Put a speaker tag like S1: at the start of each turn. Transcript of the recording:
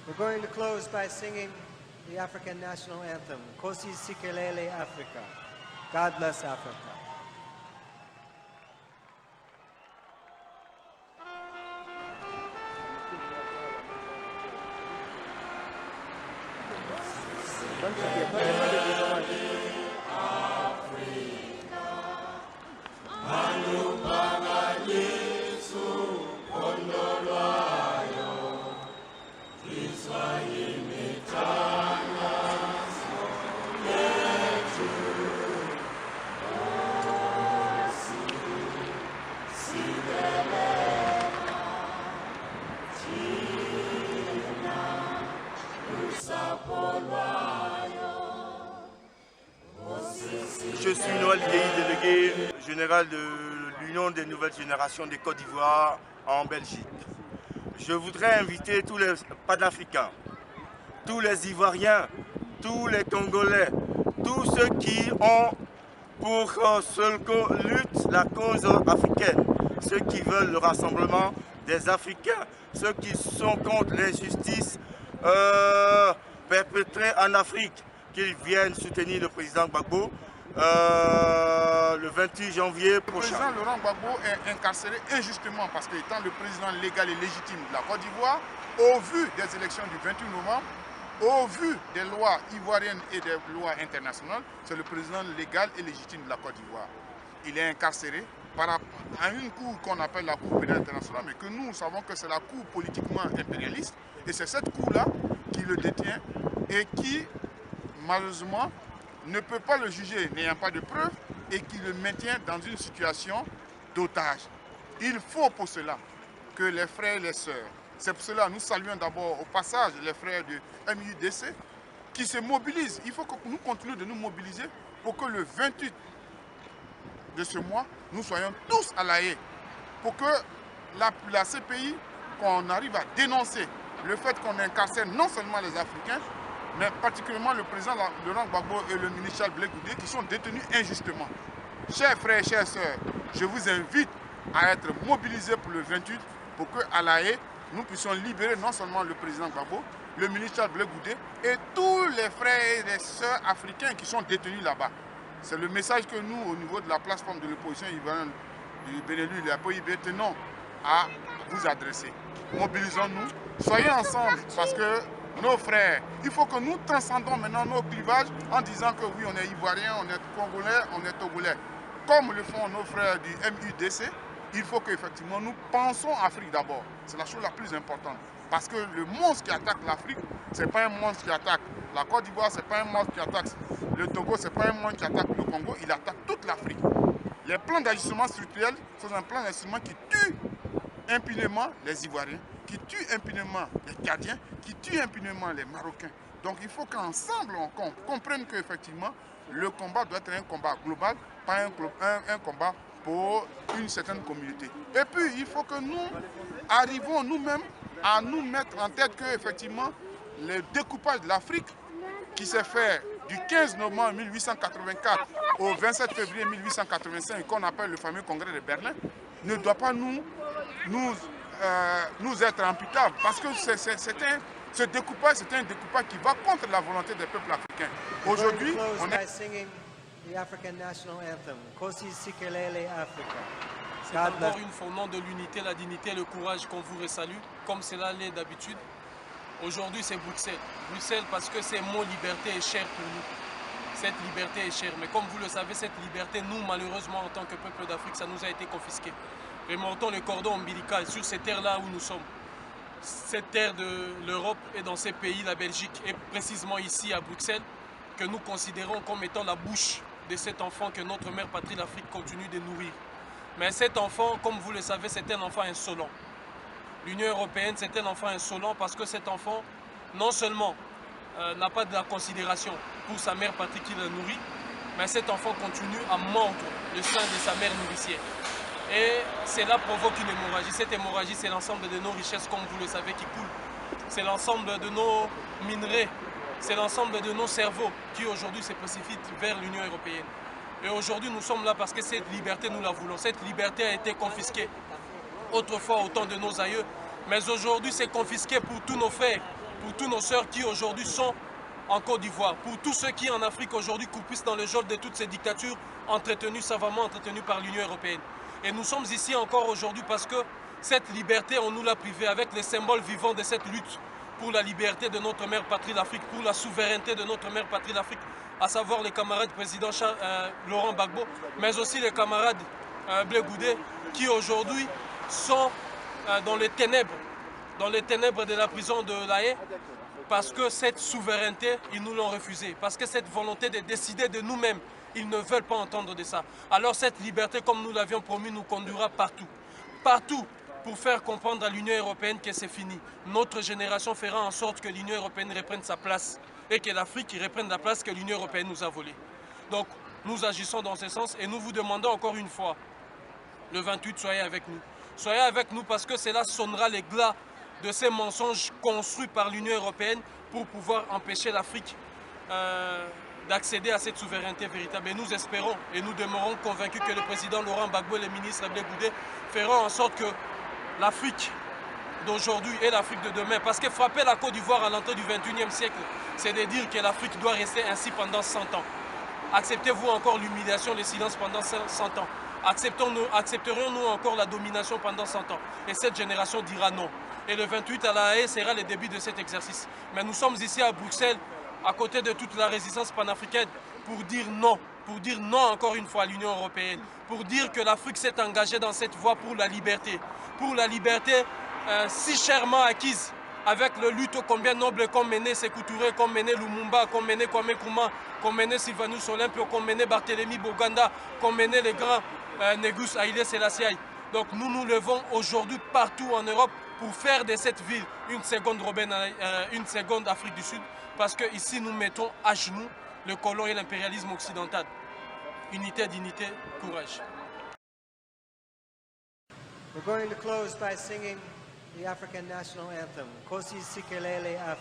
S1: We're going to close by singing the African national anthem, Kosi Sikelele Africa. God bless Africa.
S2: Je suis Noël Guéhi, délégué général de l'Union des nouvelles générations de Côte d'Ivoire en Belgique. Je voudrais inviter tous les panafricains, tous les Ivoiriens, tous les Congolais, tous ceux qui ont pour seule lutte la cause africaine, ceux qui veulent le rassemblement des Africains, ceux qui sont contre l'injustice perpétrée en Afrique, qu'ils viennent soutenir le président Gbagbo le 28 janvier prochain.
S3: Le président Laurent Gbagbo est incarcéré injustement parce qu'étant le président légal et légitime de la Côte d'Ivoire, au vu des élections du 28 novembre, au vu des lois ivoiriennes et des lois internationales, c'est le président légal et légitime de la Côte d'Ivoire. Il est incarcéré à une cour qu'on appelle la Cour pénale internationale, mais que nous savons que c'est la cour politiquement impérialiste. Et c'est cette cour-là qui le détient et qui, malheureusement, ne peut pas le juger n'ayant pas de preuves et qui le maintient dans une situation d'otage. Il faut pour cela que les frères et les sœurs, c'est pour cela que nous saluons d'abord au passage les frères de MUDC qui se mobilisent. Il faut que nous continuions de nous mobiliser pour que le 28 de ce mois, nous soyons tous à la haie. Pour que la CPI, qu'on arrive à dénoncer le fait qu'on incarcère non seulement les Africains, mais particulièrement le président Laurent Gbagbo et le ministre Charles Blé Goudé qui sont détenus injustement. Chers frères et chères sœurs, je vous invite à être mobilisés pour le 28 pour qu'à La Haye, nous puissions libérer non seulement le président Gbagbo, le ministre Charles Blé Goudé et tous les frères et les sœurs africains qui sont détenus là-bas. C'est le message que nous, au niveau de la plateforme de l'opposition ivoirienne du Benelux et la PIB, tenons à vous adresser. Mobilisons-nous, soyez ensemble parce que nos frères, il faut que nous transcendons maintenant nos clivages en disant que oui, on est Ivoirien, on est Congolais, on est Togolais. Comme le font nos frères du MUDC, il faut qu'effectivement nous pensons Afrique d'abord. C'est la chose la plus importante. Parce que le monstre qui attaque l'Afrique, ce n'est pas un monstre qui attaque la Côte d'Ivoire, ce n'est pas un monstre qui attaque le Togo, ce n'est pas un monstre qui attaque le Congo, il attaque toute l'Afrique. Les plans d'ajustement structurel sont un plan d'ajustement qui tue impunément les Ivoiriens, qui tue impunément les Tchadiens, qui tue impunément les Marocains. Donc il faut qu'ensemble on comprenne qu'effectivement le combat doit être un combat global, pas un combat pour une certaine communauté. Et puis il faut que nous arrivons nous-mêmes à nous mettre en tête qu'effectivement le découpage de l'Afrique qui s'est fait du 15 novembre 1884 au 27 février 1885, qu'on appelle le fameux congrès de Berlin, ne doit pas nous être imputable parce que ce découpage, c'est un découpage qui va contre la volonté des peuples africains. Aujourd'hui, on est...
S1: The African national anthem, Kosi Sikelele Africa.
S4: C'est d'abord une fondement de l'unité, la dignité et le courage qu'on vous resalue, comme cela l'est d'habitude. Aujourd'hui, c'est Bruxelles. Bruxelles parce que ces mots liberté est cher pour nous. Cette liberté est chère. Mais comme vous le savez, cette liberté, nous, malheureusement, en tant que peuple d'Afrique, ça nous a été confisqué. Remontons le cordon ombilical sur ces terres-là où nous sommes. Cette terre de l'Europe et dans ces pays, la Belgique, et précisément ici à Bruxelles, que nous considérons comme étant la bouche de cet enfant que notre mère patrie, l'Afrique, continue de nourrir. Mais cet enfant, comme vous le savez, c'est un enfant insolent. L'Union européenne, c'est un enfant insolent parce que cet enfant, non seulement n'a pas de la considération pour sa mère patrie qui la nourrit, mais cet enfant continue à mordre le sein de sa mère nourricière. Et cela provoque une hémorragie. Cette hémorragie, c'est l'ensemble de nos richesses, comme vous le savez, qui coulent. C'est l'ensemble de nos minerais, c'est l'ensemble de nos cerveaux qui aujourd'hui se précipitent vers l'Union européenne. Et aujourd'hui, nous sommes là parce que cette liberté, nous la voulons. Cette liberté a été confisquée autrefois au temps de nos aïeux. Mais aujourd'hui, c'est confisqué pour tous nos frères, pour tous nos sœurs qui aujourd'hui sont en Côte d'Ivoire, pour tous ceux qui en Afrique aujourd'hui croupissent dans le geôle de toutes ces dictatures savamment entretenues par l'Union européenne. Et nous sommes ici encore aujourd'hui parce que cette liberté, on nous l'a privée avec les symboles vivants de cette lutte pour la liberté de notre mère patrie l'Afrique, pour la souveraineté de notre mère patrie l'Afrique, à savoir les camarades président Laurent Gbagbo, mais aussi les camarades Blé Goudé, qui aujourd'hui sont dans les ténèbres de la prison de La Haye, parce que cette souveraineté, ils nous l'ont refusée, parce que cette volonté de décider de nous-mêmes, ils ne veulent pas entendre de ça. Alors cette liberté, comme nous l'avions promis, nous conduira partout. Partout, pour faire comprendre à l'Union européenne que c'est fini. Notre génération fera en sorte que l'Union européenne reprenne sa place et que l'Afrique reprenne la place que l'Union européenne nous a volée. Donc, nous agissons dans ce sens et nous vous demandons encore une fois, le 28, soyez avec nous. Soyez avec nous parce que cela sonnera les glas de ces mensonges construits par l'Union européenne pour pouvoir empêcher l'Afrique d'accéder à cette souveraineté véritable. Et nous espérons et nous demeurons convaincus que le président Laurent Gbagbo et le ministre Blé Goudé feront en sorte que l'Afrique d'aujourd'hui et l'Afrique de demain, parce que frapper la Côte d'Ivoire à l'entrée du 21e siècle, c'est de dire que l'Afrique doit rester ainsi pendant 100 ans. Acceptez-vous encore l'humiliation, le silence pendant 100 ans? Accepterions-nous encore la domination pendant 100 ans? Et cette génération dira non. Et le 28 à La Haye sera le début de cet exercice. Mais nous sommes ici à Bruxelles, à côté de toute la résistance panafricaine, pour dire non encore une fois à l'Union européenne, pour dire que l'Afrique s'est engagée dans cette voie pour la liberté si chèrement acquise, avec le lutte combien noble qu'ont mené Sékou Touré, qu'ont mené Lumumba, qu'ont mené Kwame Nkrumah, qu'ont mené Sylvanus Olympio, qu'ont mené Barthélemy Boganda, qu'ont mené les grands Négus Haïlé Sélassié. Donc nous nous levons aujourd'hui partout en Europe pour faire de cette ville une seconde Afrique du Sud, parce que ici nous mettons à genoux le colon et l'impérialisme occidental. Unité, dignité, courage.
S1: We're going to close by singing the African national anthem, Nkosi Sikelel' Africa.